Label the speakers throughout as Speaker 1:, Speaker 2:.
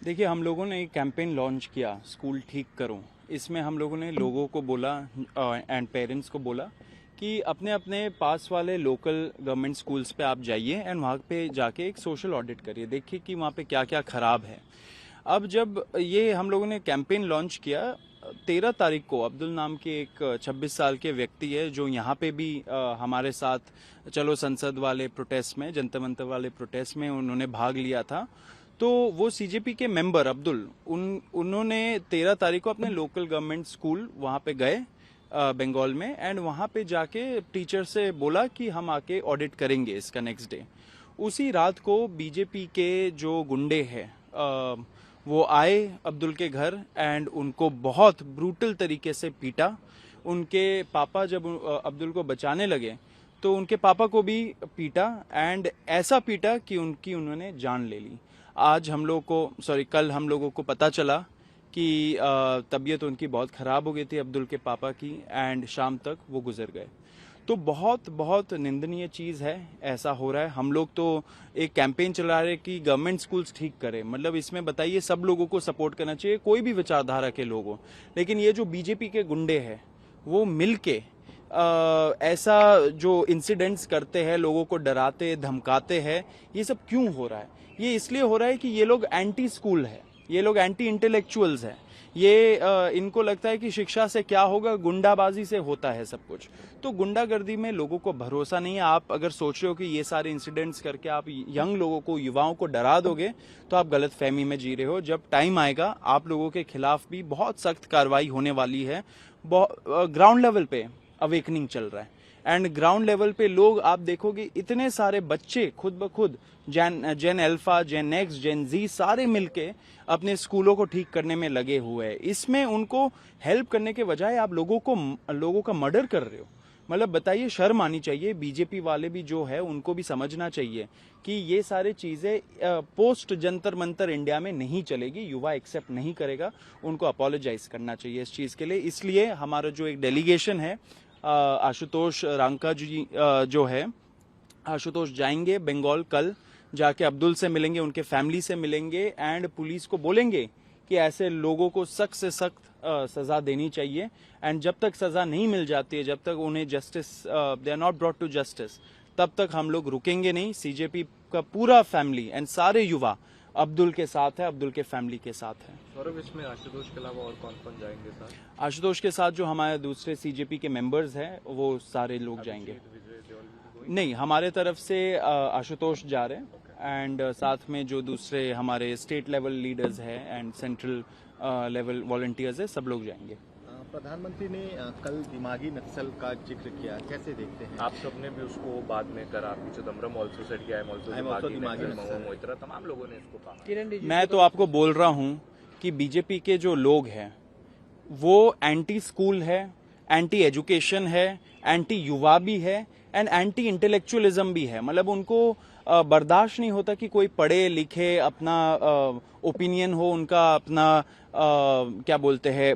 Speaker 1: देखिए, हम लोगों ने एक कैंपेन लॉन्च किया, स्कूल ठीक करो। इसमें हम लोगों ने लोगों को बोला एंड पेरेंट्स को बोला कि अपने अपने पास वाले लोकल गवर्नमेंट स्कूल्स पे आप जाइए एंड वहाँ पे जाके एक सोशल ऑडिट करिए, देखिए कि वहाँ पे क्या क्या खराब है। अब जब ये हम लोगों ने कैंपेन लॉन्च किया, 13 तारीख को अब्दुल नाम के एक 26 साल के व्यक्ति है जो यहाँ पे भी हमारे साथ चलो संसद वाले प्रोटेस्ट में, जनता मंतर वाले प्रोटेस्ट में उन्होंने भाग लिया था। तो वो सीजेपी के मेंबर अब्दुल उन्होंने 13 तारीख को अपने लोकल गवर्नमेंट स्कूल वहाँ पे गए बंगाल में, एंड वहाँ पे जाके टीचर से बोला कि हम आके ऑडिट करेंगे इसका नेक्स्ट डे। उसी रात को बीजेपी के जो गुंडे हैं वो आए अब्दुल के घर एंड उनको बहुत ब्रूटल तरीके से पीटा। उनके पापा जब अब्दुल को बचाने लगे तो उनके पापा को भी पीटा एंड ऐसा पीटा कि उन्होंने जान ले ली। आज हम लोग को कल हम लोगों को पता चला कि तबीयत उनकी बहुत ख़राब हो गई थी अब्दुल के पापा की, एंड शाम तक वो गुजर गए। तो बहुत बहुत निंदनीय चीज़ है, ऐसा हो रहा है। हम लोग तो एक कैंपेन चला रहे कि गवर्नमेंट स्कूल्स ठीक करें, मतलब इसमें बताइए सब लोगों को सपोर्ट करना चाहिए, कोई भी विचारधारा के लोग हो। लेकिन ये जो बीजेपी के गुंडे हैं वो मिलके ऐसा जो इंसिडेंट्स करते हैं, लोगों को डराते धमकाते हैं, ये सब क्यों हो रहा है? ये इसलिए हो रहा है कि ये लोग एंटी स्कूल है, ये लोग एंटी इंटेलेक्चुअल्स हैं। ये इनको लगता है कि शिक्षा से क्या होगा, गुंडाबाजी से होता है सब कुछ। तो गुंडागर्दी में लोगों को भरोसा नहीं है। आप अगर सोच रहे हो कि ये सारे इंसिडेंट्स करके आप यंग लोगों को, युवाओं को डरा दोगे, तो आप गलत फहमी में जी रहे हो। जब टाइम आएगा आप लोगों के खिलाफ भी बहुत सख्त कार्रवाई होने वाली है। ग्राउंड लेवल पे अवेकनिंग चल रहा है एंड ग्राउंड लेवल पे लोग आप देखोगे इतने सारे बच्चे खुद ब खुद जेन अल्फा, जेन एक्स, जेन जी सारे मिलके अपने स्कूलों को ठीक करने में लगे हुए हैं। इसमें उनको हेल्प करने के बजाय आप लोगों का मर्डर कर रहे हो। मतलब बताइए, शर्म आनी चाहिए। बीजेपी वाले भी जो है उनको भी समझना चाहिए कि ये सारी चीजें पोस्ट जंतर मंतर इंडिया में नहीं चलेगी, युवा एक्सेप्ट नहीं करेगा। उनको अपोलोजाइज करना चाहिए इस चीज के लिए। इसलिए हमारा जो एक डेलीगेशन है, आशुतोष रांका जी जो है, आशुतोष जाएंगे बंगाल, कल जाके अब्दुल से मिलेंगे, उनके फैमिली से मिलेंगे एंड पुलिस को बोलेंगे कि ऐसे लोगों को सख्त से सख्त सजा देनी चाहिए। एंड जब तक सजा नहीं मिल जाती है, जब तक उन्हें justice they are not brought to justice, तब तक हम लोग रुकेंगे नहीं। सीजेपी का पूरा फैमिली एंड सारे युवा अब्दुल के साथ है, अब्दुल के फैमिली के साथ है।
Speaker 2: सौरभ, इसमें आशुतोष के अलावा और कौन कौन जाएंगे साथ?
Speaker 1: आशुतोष के साथ जो हमारे दूसरे सीजेपी के मेंबर्स हैं वो सारे लोग जाएंगे। नहीं, हमारे तरफ से आशुतोष जा रहे हैं एंड साथ में जो दूसरे हमारे स्टेट लेवल लीडर्स हैं एंड सेंट्रल लेवल वॉलंटियर्स है, सब लोग जाएंगे।
Speaker 3: प्रधानमंत्री ने कल दिमागी नक्सल का जिक्र किया, कैसे देखते हैं?
Speaker 2: आप सबने भी उसको बाद में करा, चिदम्बरम ऑल्सो सेड किया, दिमागी मोइत्रा, तमाम लोगों ने इसको कहा।
Speaker 1: मैं तो आपको बोल रहा हूं कि बीजेपी के जो लोग हैं वो एंटी स्कूल है, एंटी एजुकेशन है, एंटी युवा भी है एंड एंटी इंटेलेक्चुअलिज्म भी है। मतलब उनको बर्दाश्त नहीं होता कि कोई पढ़े लिखे, अपना ओपिनियन हो, उनका अपना क्या बोलते हैं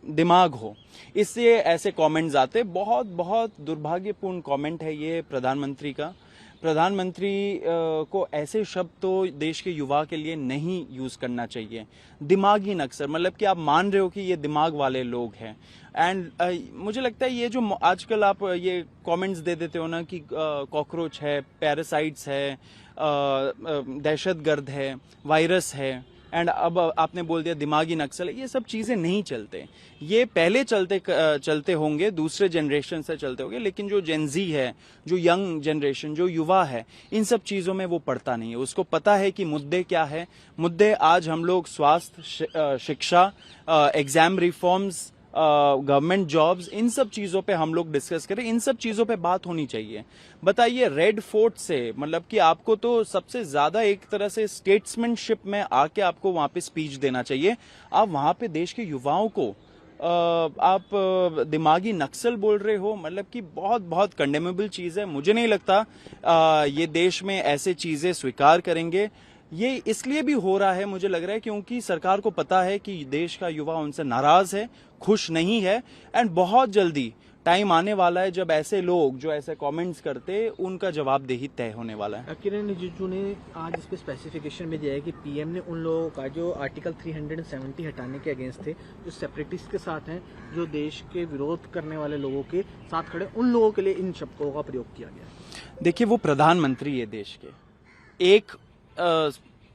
Speaker 1: दिमाग हो। इससे ऐसे कमेंट्स आते, बहुत बहुत दुर्भाग्यपूर्ण कमेंट है ये प्रधानमंत्री का। प्रधानमंत्री को ऐसे शब्द तो देश के युवा के लिए नहीं यूज करना चाहिए। दिमागी नक्सर, मतलब कि आप मान रहे हो कि ये दिमाग वाले लोग हैं। एंड मुझे लगता है ये जो आजकल आप ये कमेंट्स दे देते हो ना कि कॉकरोच है, पैरासाइट्स है, दहशतगर्द है, वायरस है, एंड अब आपने बोल दिया दिमागी नक्सल, ये सब चीजें नहीं चलते। ये पहले चलते होंगे, दूसरे जनरेशन से चलते होंगे, लेकिन जो जेनजी है, जो यंग जनरेशन, जो युवा है, इन सब चीजों में वो पढ़ता नहीं है। उसको पता है कि मुद्दे क्या है। मुद्दे आज हम लोग स्वास्थ्य, शिक्षा, एग्जाम रिफॉर्म्स, गवर्नमेंट जॉब्स, इन सब चीजों पे हम लोग डिस्कस करें। इन सब चीजों पे बात होनी चाहिए। बताइए, रेड फोर्ट से मतलब कि आपको तो सबसे ज्यादा एक तरह से स्टेट्समैनशिप में आके आपको वहां पे स्पीच देना चाहिए। आप वहां पे देश के युवाओं को आप दिमागी नक्सल बोल रहे हो, मतलब कि बहुत बहुत कंडेमेबल चीज है। मुझे नहीं लगता ये देश में ऐसे चीजें स्वीकार करेंगे। ये इसलिए भी हो रहा है, मुझे लग रहा है, क्योंकि सरकार को पता है कि देश का युवा उनसे नाराज है, खुश नहीं है एंड बहुत जल्दी टाइम आने वाला है जब ऐसे लोग जो ऐसे कमेंट्स करते उनका जवाबदेही तय होने वाला है।
Speaker 4: किरण रिजिजू ने आज इस पे स्पेसिफिकेशन में दिया है कि पीएम ने उन लोगों का जो आर्टिकल 370 हटाने के अगेंस्ट थे, जो सेपरेटिस्ट के साथ हैं, जो देश के विरोध करने वाले लोगों के साथ खड़े, उन लोगों के लिए इन शब्दों का प्रयोग किया गया।
Speaker 1: देखिए, वो प्रधानमंत्री है देश के, एक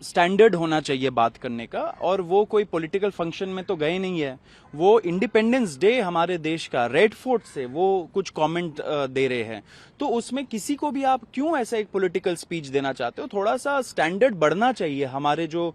Speaker 1: स्टैंडर्ड होना चाहिए बात करने का, और वो कोई पॉलिटिकल फंक्शन में तो गए नहीं है। वो इंडिपेंडेंस डे हमारे देश का रेड फोर्ट से वो कुछ कमेंट दे रहे हैं, तो उसमें किसी को भी आप क्यों ऐसा एक पॉलिटिकल स्पीच देना चाहते हो? थोड़ा सा स्टैंडर्ड बढ़ना चाहिए हमारे जो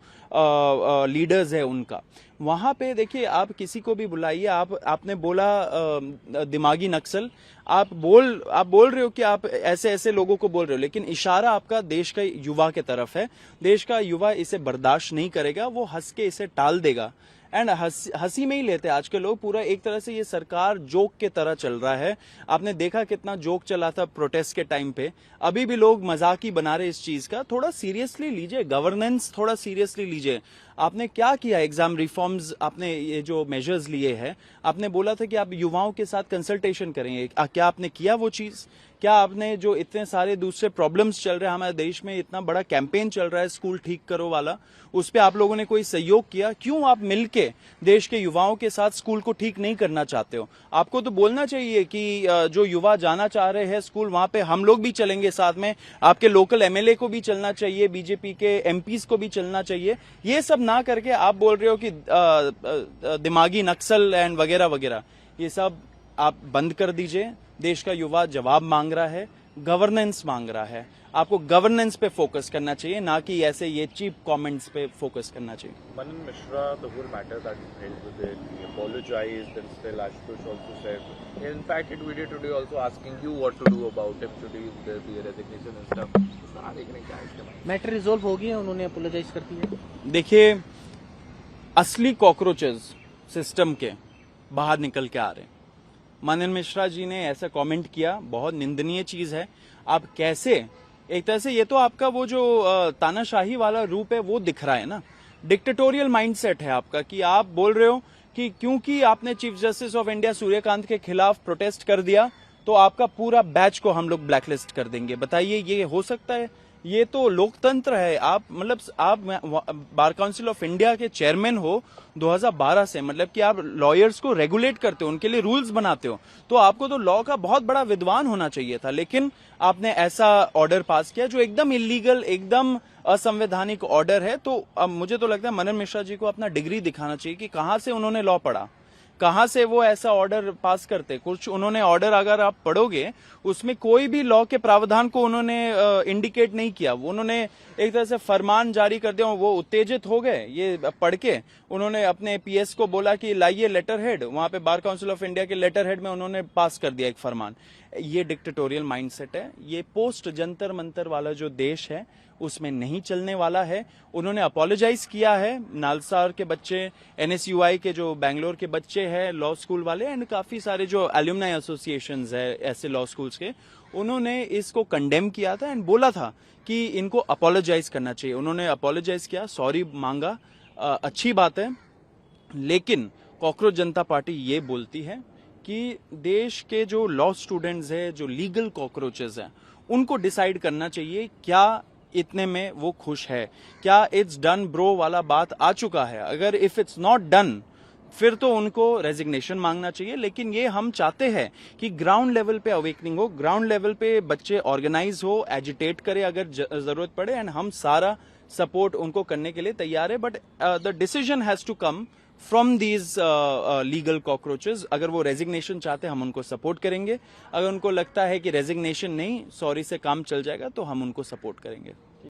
Speaker 1: लीडर्स है उनका। वहां पे देखिए, आप किसी को भी बुलाइए, आपने बोला दिमागी नक्सल, आप बोल रहे हो कि आप ऐसे ऐसे लोगों को बोल रहे हो, लेकिन इशारा आपका देश का युवा के तरफ है। देश का युवा इसे बर्दाश्त नहीं करेगा, वो हंस के इसे टाल देगा। एंड हंसी में ही लेते हैं आज के लोग। पूरा एक तरह से ये सरकार जोक के तरह चल रहा है। आपने देखा कितना जोक चला था प्रोटेस्ट के टाइम पे, अभी भी लोग मजाक ही बना रहे इस चीज का। थोड़ा सीरियसली लीजिए, गवर्नेंस थोड़ा सीरियसली लीजिए। आपने क्या किया? एग्जाम रिफॉर्म्स, आपने ये जो मेजर्स लिए हैं, आपने बोला था कि आप युवाओं के साथ कंसल्टेशन करेंगे, क्या आपने किया वो चीज? क्या आपने जो इतने सारे दूसरे प्रॉब्लम्स चल रहे हैं हमारे देश में, इतना बड़ा कैंपेन चल रहा है स्कूल ठीक करो वाला, उस पे आप लोगों ने कोई सहयोग किया? क्यों आप मिलके देश के युवाओं के साथ स्कूल को ठीक नहीं करना चाहते हो? आपको तो बोलना चाहिए कि जो युवा जाना चाह रहे हैं स्कूल, वहां पे हम लोग भी चलेंगे साथ में। आपके लोकल एमएलए को भी चलना चाहिए, बीजेपी के एमपीज को भी चलना चाहिए। ये सब ना करके आप बोल रहे हो कि दिमागी नक्सल एंड वगैरह वगैरह, ये सब आप बंद कर दीजिए। देश का युवा जवाब मांग रहा है, गवर्नेंस मांग रहा है। आपको गवर्नेंस पे फोकस करना चाहिए, ना कि ऐसे ये चीप कमेंट्स पे फोकस करना चाहिए।
Speaker 2: Manan Mishra, the whole matter that he held with it, he apologized, and still Ashutosh also said. In fact, it video today also asking you what to do about him. Should there be a resignation and stuff? देखने क्या इसके बाद?
Speaker 4: Matter resolve हो गया, उन्होंने apologise कर दिया।
Speaker 1: देखिए, असली कॉकरोचेस सिस्टम के बाहर निकल के आ रहे हैं। मनन मिश्रा जी ने ऐसा कमेंट किया, बहुत निंदनीय चीज है। आप कैसे, एक तरह से ये तो आपका वो जो तानाशाही वाला रूप है वो दिख रहा है ना, डिक्टेटोरियल माइंडसेट है आपका, कि आप बोल रहे हो कि क्योंकि आपने chief justice of India Suryakant के खिलाफ प्रोटेस्ट कर दिया तो आपका पूरा बैच को हम लोग ब्लैकलिस्ट कर देंगे। बताइए, ये हो सकता है? ये तो लोकतंत्र है। आप बार काउंसिल ऑफ इंडिया के चेयरमैन हो 2012 से, मतलब कि आप लॉयर्स को रेगुलेट करते हो, उनके लिए रूल्स बनाते हो, तो आपको तो लॉ का बहुत बड़ा विद्वान होना चाहिए था। लेकिन आपने ऐसा ऑर्डर पास किया जो एकदम इलीगल, एकदम असंवैधानिक ऑर्डर है। तो अब मुझे तो लगता है मनन मिश्रा जी को अपना डिग्री दिखाना चाहिए कि कहां से उन्होंने लॉ पढ़ा, कहां से वो ऐसा ऑर्डर पास करते। कुछ उन्होंने ऑर्डर अगर आप पढ़ोगे, उसमें कोई भी लॉ के प्रावधान को उन्होंने इंडिकेट नहीं किया। वो उन्होंने एक तरह से फरमान जारी कर दिया। वो उत्तेजित हो गए ये पढ़ के। उन्होंने अपने पीएस को बोला कि लाइए लेटर हेड, वहां पे बार काउंसिल ऑफ इंडिया के लेटर हेड में उन्होंने पास कर दिया एक फरमान। ये डिक्टेटोरियल माइंडसेट है। ये पोस्ट जंतर मंतर वाला जो देश है उसमें नहीं चलने वाला है। उन्होंने अपोलोजाइज किया है। नालसार के बच्चे, एनएसयूआई के जो बैंगलोर के बच्चे हैं लॉ स्कूल वाले, एंड काफी सारे जो एल्यूमनाई एसोसिएशंस है ऐसे लॉ स्कूल्स के, उन्होंने इसको कंडेम किया था एंड बोला था कि इनको अपोलोजाइज करना चाहिए। उन्होंने अपोलोजाइज किया, सॉरी मांगा, अच्छी बात है। लेकिन कॉकरोच जनता पार्टी ये बोलती है कि देश के जो लॉ स्टूडेंट्स है, जो लीगल कॉकरोचेस हैं, उनको डिसाइड करना चाहिए क्या इतने में वो खुश है, क्या इट्स डन ब्रो वाला बात आ चुका है। अगर इफ इट्स नॉट डन, फिर तो उनको रेजिग्नेशन मांगना चाहिए। लेकिन ये हम चाहते हैं कि ग्राउंड लेवल पे अवेकनिंग हो, ग्राउंड लेवल पे बच्चे ऑर्गेनाइज हो, एजिटेट करे अगर जरूरत पड़े, एंड हम सारा सपोर्ट उनको करने के लिए तैयार है। But the decision has to come from these legal cockroaches. अगर वो रेजिग्नेशन चाहते हैं, हम उनको सपोर्ट करेंगे। अगर उनको लगता है कि रेजिग्नेशन नहीं, सॉरी से काम चल जाएगा, तो हम उनको सपोर्ट करेंगे।